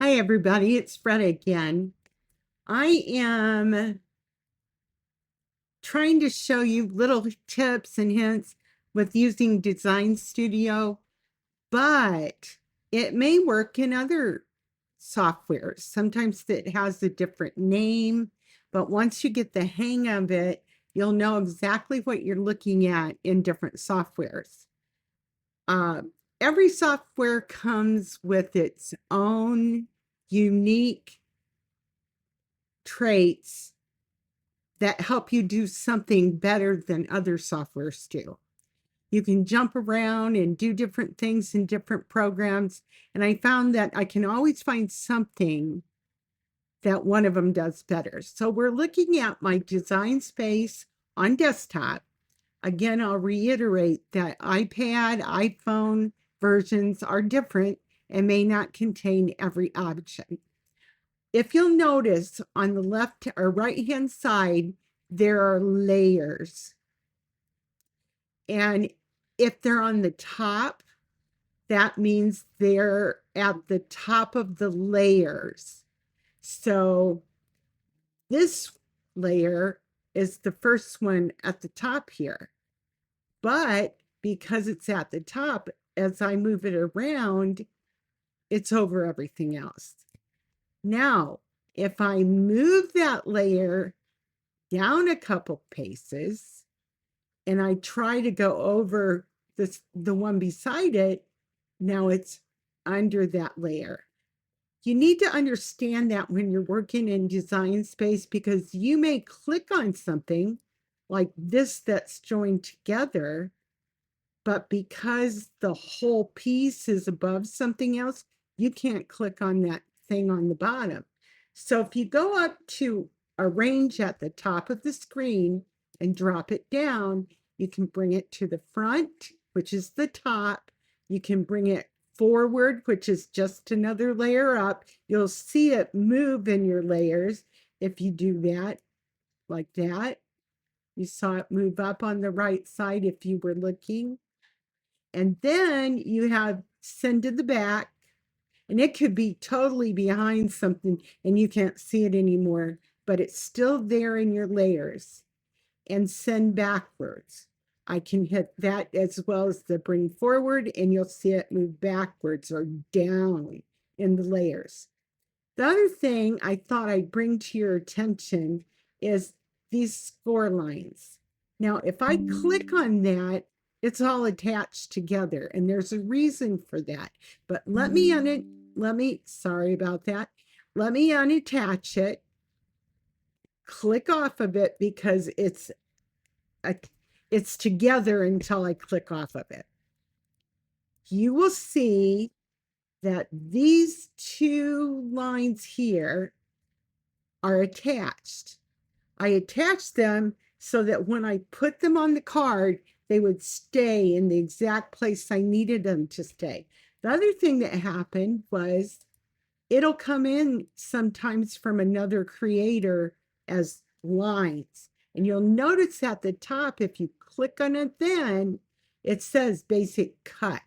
Hi, everybody. It's Fred again. I am trying to show you little tips and hints with using Design Studio, but it may work in other softwares. Sometimes it has a different name, but once you get the hang of it, you'll know exactly what you're looking at in different softwares. Uh, every software comes with its own unique traits that help you do something better than other softwares do. You can jump around and do different things in different programs. And I found that I can always find something that one of them does better. So we're looking at my design space on desktop. Again, I'll reiterate that iPad, iPhone versions are different and may not contain every option. If you'll notice on the left or right hand side, there are layers. And if they're on the top, that means they're at the top of the layers. So this layer is the first one at the top here. But because it's at the top, as I move it around, it's over everything else. Now, if I move that layer down a couple paces and I try to go over the one beside it, now it's under that layer. You need to understand that when you're working in design space, because you may click on something like this that's joined together, but because the whole piece is above something else, you can't click on that thing on the bottom. So if you go up to arrange at the top of the screen and drop it down, you can bring it to the front, which is the top. You can bring it forward, which is just another layer up. You'll see it move in your layers if you do that, like that. You saw it move up on the right side if you were looking. And then you have send to the back, and it could be totally behind something and you can't see it anymore, but it's still there in your layers. And send backwards. I can hit that as well as the bring forward, and you'll see it move backwards or down in the layers. The other thing I thought I'd bring to your attention is these score lines. Now, if I click on that, it's all attached together, and there's a reason for that. But sorry about that. Let me unattach it, click off of it because it's together until I click off of it. You will see that these two lines here are attached. I attached them so that when I put them on the card, they would stay in the exact place I needed them to stay. The other thing that happened was it'll come in sometimes from another creator as lines. And you'll notice at the top, if you click on it, then it says basic cut.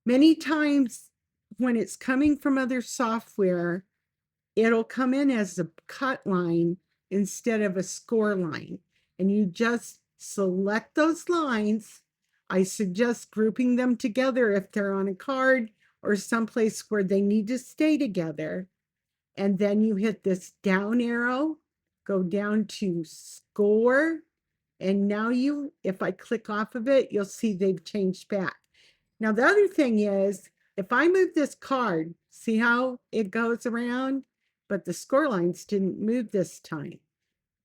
Many times when it's coming from other software, it'll come in as a cut line instead of a score line. And you just select those lines. I suggest grouping them together if they're on a card or someplace where they need to stay together. And then you hit this down arrow, go down to score. And now if I click off of it, you'll see they've changed back. Now, the other thing is, if I move this card, see how it goes around? But the score lines didn't move this time.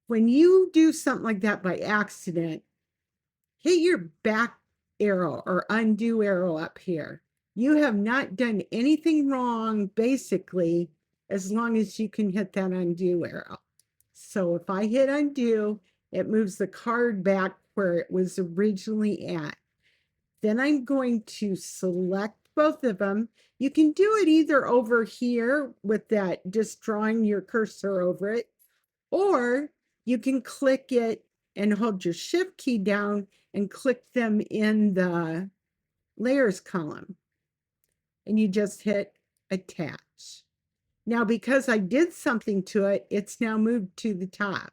When you do something like that by accident, hit your back arrow or undo arrow up here. You have not done anything wrong, basically, as long as you can hit that undo arrow. So if I hit undo, it moves the card back where it was originally at. Then I'm going to select both of them. You can do it either over here with that, just drawing your cursor over it, or you can click it and hold your shift key down and click them in the layers column. And you just hit attach. Now, because I did something to it, it's now moved to the top.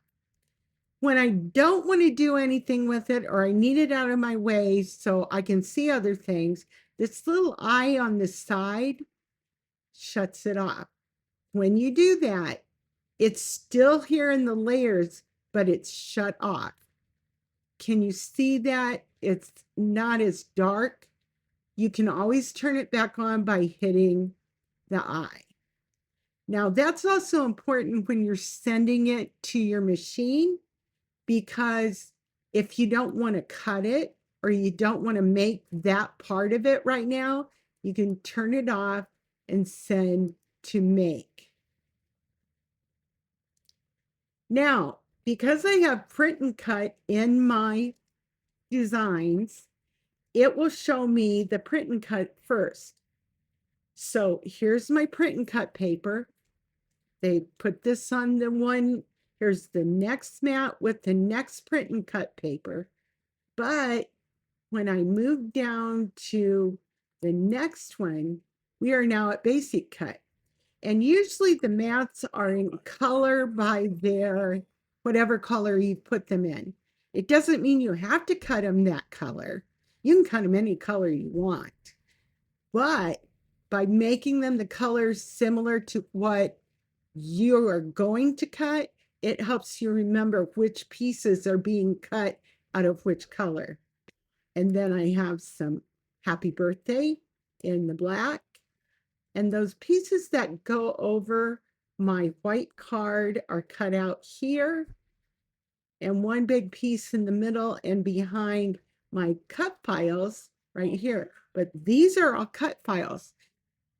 When I don't want to do anything with it, or I need it out of my way so I can see other things, this little eye on the side shuts it off. When you do that, it's still here in the layers, but it's shut off. Can you see that? It's not as dark. You can always turn it back on by hitting the eye. Now, that's also important when you're sending it to your machine, because if you don't want to cut it or you don't want to make that part of it right now, you can turn it off and send to make. Now, because I have print and cut in my designs, it will show me the print and cut first. So here's my print and cut paper. They put this on the one, here's the next mat with the next print and cut paper. But when I move down to the next one, we are now at basic cut. And usually the mats are in color by their, whatever color you put them in. It doesn't mean you have to cut them that color. You can cut them any color you want. But by making them the colors similar to what you are going to cut, it helps you remember which pieces are being cut out of which color. And then I have some happy birthday in the black. And those pieces that go over my white card are cut out here. And one big piece in the middle and behind my cut files right here. But these are all cut files.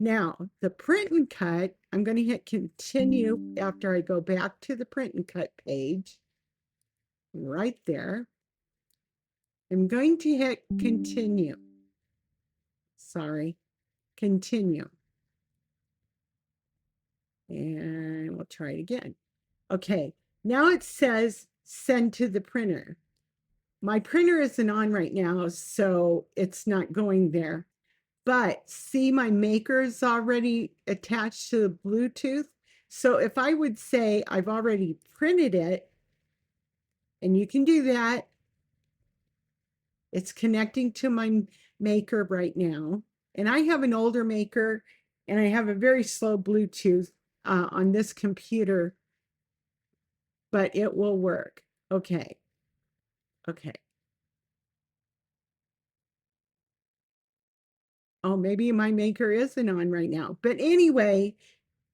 Now, the print and cut, I'm going to hit continue after I go back to the print and cut page. Right there. I'm going to hit continue. Sorry, continue. And we'll try it again. Okay, now it says send to the printer. My printer isn't on right now, so it's not going there. But see, my maker is already attached to the Bluetooth. So if I would say I've already printed it, and you can do that, it's connecting to my maker right now. And I have an older maker, and I have a very slow Bluetooth on this computer, but it will work. Okay. Okay. Oh, maybe my maker isn't on right now. But anyway,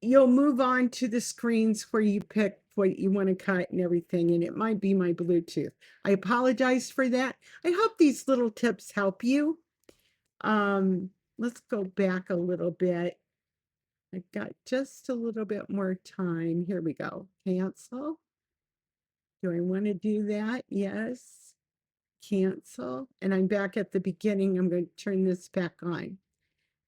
you'll move on to the screens where you pick what you want to cut and everything, and it might be my Bluetooth. I apologize for that. I hope these little tips help you. Let's go back a little bit. I've got just a little bit more time. Here we go. Cancel. Do I want to do that? Yes. Cancel. And I'm back at the beginning. I'm going to turn this back on.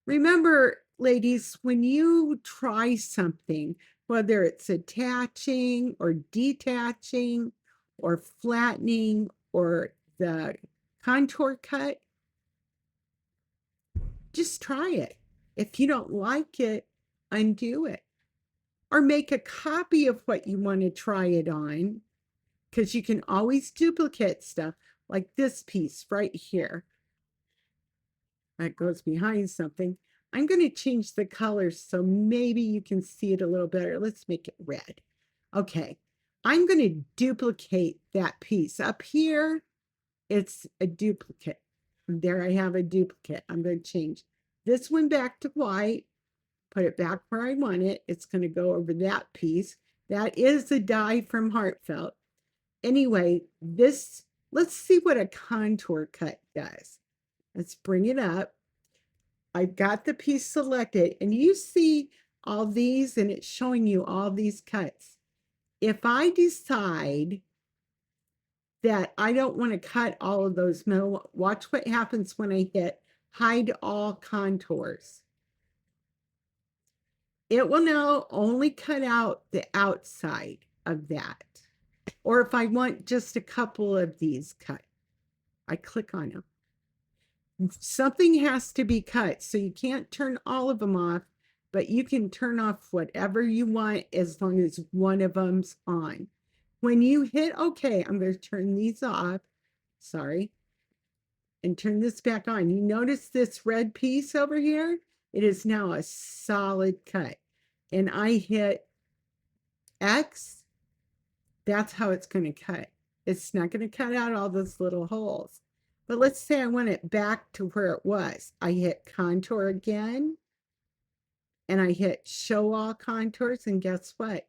Remember, ladies, when you try something, whether it's attaching or detaching or flattening or the contour cut, just try it. If you don't like it, undo it. Or make a copy of what you want to try it on, because you can always duplicate stuff like this piece right here. That goes behind something. I'm going to change the colors so maybe you can see it a little better. Let's make it red. Okay, I'm going to duplicate that piece. Up here, it's a duplicate. There I have a duplicate. I'm going to change this one back to white, put it back where I want it. It's going to go over that piece. That is the die from Heartfelt. Anyway, let's see what a contour cut does. Let's bring it up. I've got the piece selected, and you see all these, and it's showing you all these cuts. If I decide that I don't want to cut all of those middle, watch what happens when I hit hide all contours. It will now only cut out the outside of that. Or if I want just a couple of these cut, I click on them. Something has to be cut, so you can't turn all of them off but you can turn off whatever you want as long as one of them's on. When you hit OK, I'm going to turn these off. Sorry. And turn this back on. You notice this red piece over here? It is now a solid cut. And I hit X. That's how it's going to cut. It's not going to cut out all those little holes. But let's say I want it back to where it was. I hit contour again. And I hit show all contours. And guess what?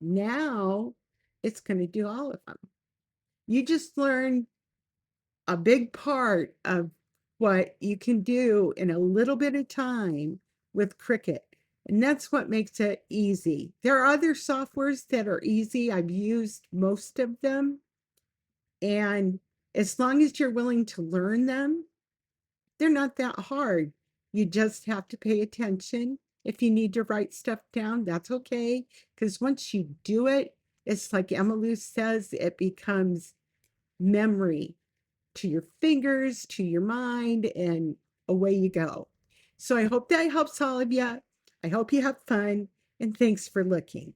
Now it's going to do all of them. You just learned a big part of what you can do in a little bit of time with Cricut. And that's what makes it easy. There are other softwares that are easy. I've used most of them. And as long as you're willing to learn them, they're not that hard. You just have to pay attention. If you need to write stuff down, that's okay. Because once you do it, it's like Emmylou says, it becomes memory to your fingers, to your mind, and away you go. So I hope that helps all of you. I hope you have fun, and thanks for looking.